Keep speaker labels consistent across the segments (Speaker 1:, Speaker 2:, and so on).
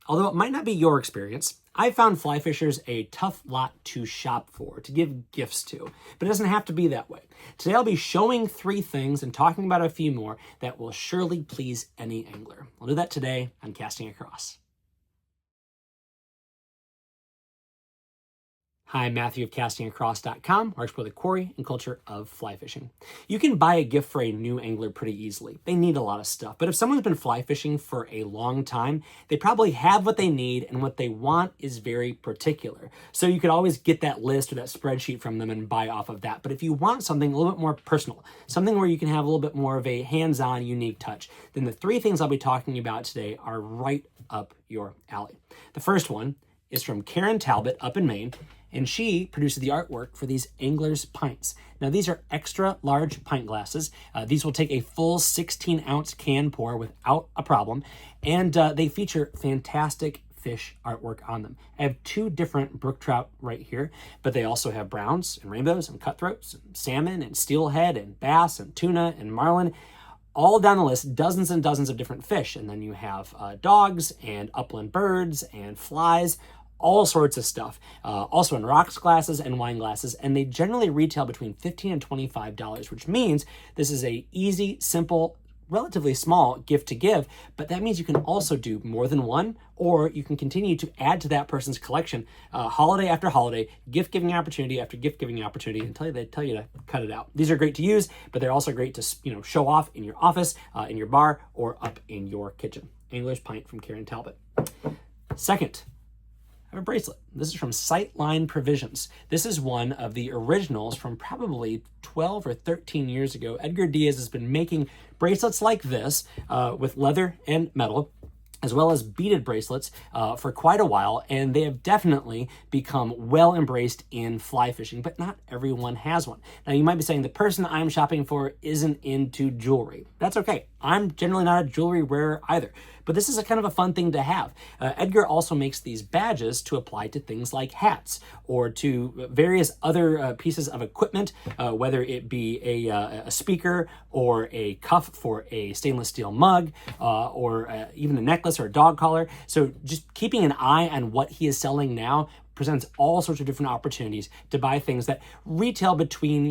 Speaker 1: Although it might not be your experience, I found fly fishers a tough lot to shop for, to give gifts to, but it doesn't have to be that way. Today I'll be showing 3 things and talking about a few more that will surely please any angler. I'll do that today on Casting Across. Hi, I'm Matthew of castingacross.com, where I explore the quarry and culture of fly fishing. You can buy a gift for a new angler pretty easily. They need a lot of stuff, but if someone's been fly fishing for a long time, they probably have what they need, and what they want is very particular. So you could always get that list or that spreadsheet from them and buy off of that. But if you want something a little bit more personal, something where you can have a little bit more of a hands-on, unique touch, then the 3 things I'll be talking about today are right up your alley. The first one is from Karen Talbot up in Maine, and she produces the artwork for these angler's pints. Now, these are extra large pint glasses. These will take a full 16-ounce can pour without a problem, and they feature fantastic fish artwork on them. I have 2 different brook trout right here, but they also have browns and rainbows and cutthroats and salmon and steelhead and bass and tuna and marlin. All down the list, dozens and dozens of different fish. And then you have dogs and upland birds and flies, all sorts of stuff. Also in rocks glasses and wine glasses, and they generally retail between $15 and $25, which means this is a easy, simple, relatively small gift to give, but that means you can also do more than one, or you can continue to add to that person's collection holiday after holiday, gift-giving opportunity after gift-giving opportunity until they tell you to cut it out. These are great to use, but they're also great to show off in your office, in your bar, or up in your kitchen. Angler's Pint from Karen Talbot. Second, I have a bracelet. This is from Sightline Provisions. This is one of the originals from probably 12 or 13 years ago. Edgar Diaz has been making bracelets like this with leather and metal, as well as beaded bracelets for quite a while, and they have definitely become well embraced in fly fishing, but not everyone has one. Now, you might be saying the person I'm shopping for isn't into jewelry. That's okay. I'm generally not a jewelry wearer either, but this is a kind of a fun thing to have. Edgar also makes these badges to apply to things like hats or to various other pieces of equipment, whether it be a speaker or a cuff for a stainless steel mug, or even a necklace or a dog collar. So just keeping an eye on what he is selling now presents all sorts of different opportunities to buy things that retail between,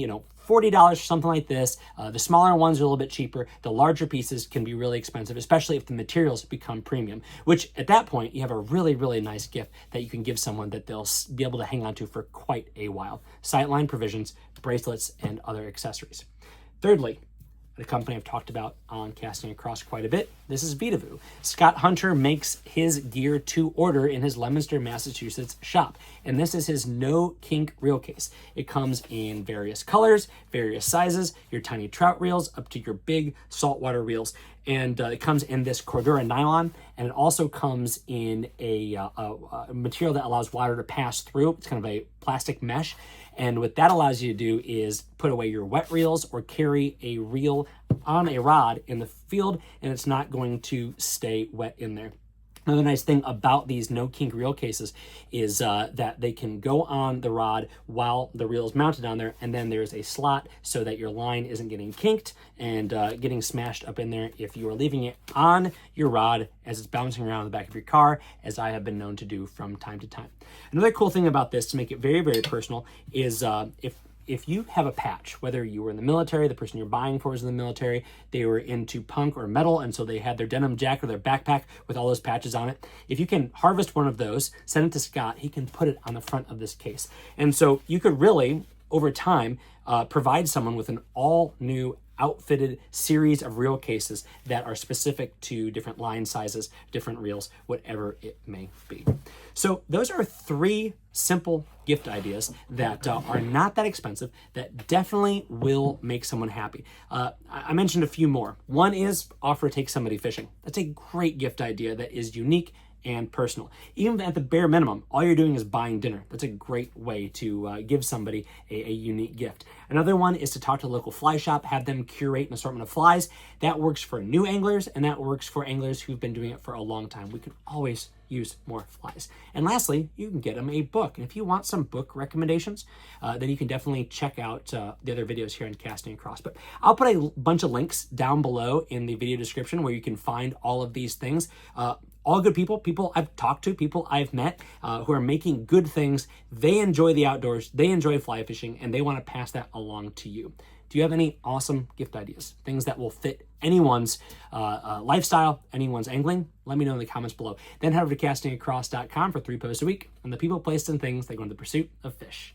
Speaker 1: $40 for something like this. The smaller ones are a little bit cheaper. The larger pieces can be really expensive, especially if the materials become premium, which at that point, you have a really, really nice gift that you can give someone that they'll be able to hang on to for quite a while. Sightline Provisions, bracelets, and other accessories. Thirdly, the company I've talked about on Casting Across quite a bit. This is Vitavoo. Scott Hunter makes his gear to order in his Leominster, Massachusetts shop. And this is his no kink reel case. It comes in various colors, various sizes, your tiny trout reels up to your big saltwater reels. And it comes in this Cordura nylon, and it also comes in a material that allows water to pass through. It's kind of a plastic mesh. And what that allows you to do is put away your wet reels or carry a reel on a rod in the field, and it's not going to stay wet in there. Another nice thing about these no kink reel cases is that they can go on the rod while the reel is mounted on there, and then there's a slot so that your line isn't getting kinked and getting smashed up in there if you are leaving it on your rod as it's bouncing around the back of your car, as I have been known to do from time to time. Another cool thing about this, to make it very, very personal, is if you have a patch, whether you were in the military, the person you're buying for is in the military, they were into punk or metal, and so they had their denim jacket or their backpack with all those patches on it. If you can harvest one of those, send it to Scott, he can put it on the front of this case. And so you could really, over time, provide someone with an all-new outfitted series of reel cases that are specific to different line sizes, different reels, whatever it may be. So those are 3 simple gift ideas that are not that expensive, that definitely will make someone happy. I mentioned a few more. One is offer to take somebody fishing. That's a great gift idea that is unique and personal. Even at the bare minimum, all you're doing is buying dinner. That's a great way to give somebody a unique gift. Another one is to talk to a local fly shop, have them curate an assortment of flies. That works for new anglers, and that works for anglers who've been doing it for a long time. We can always use more flies. And lastly, you can get them a book. And if you want some book recommendations, then you can definitely check out the other videos here on Casting Across. But I'll put a bunch of links down below in the video description where you can find all of these things. all good people I've talked to, people I've met who are making good things. They enjoy the outdoors, they enjoy fly fishing, and they want to pass that along to you. Do you have any awesome gift ideas? Things that will fit anyone's lifestyle, anyone's angling? Let me know in the comments below. Then head over to castingacross.com for 3 posts a week on the people, places, and things that go in the pursuit of fish.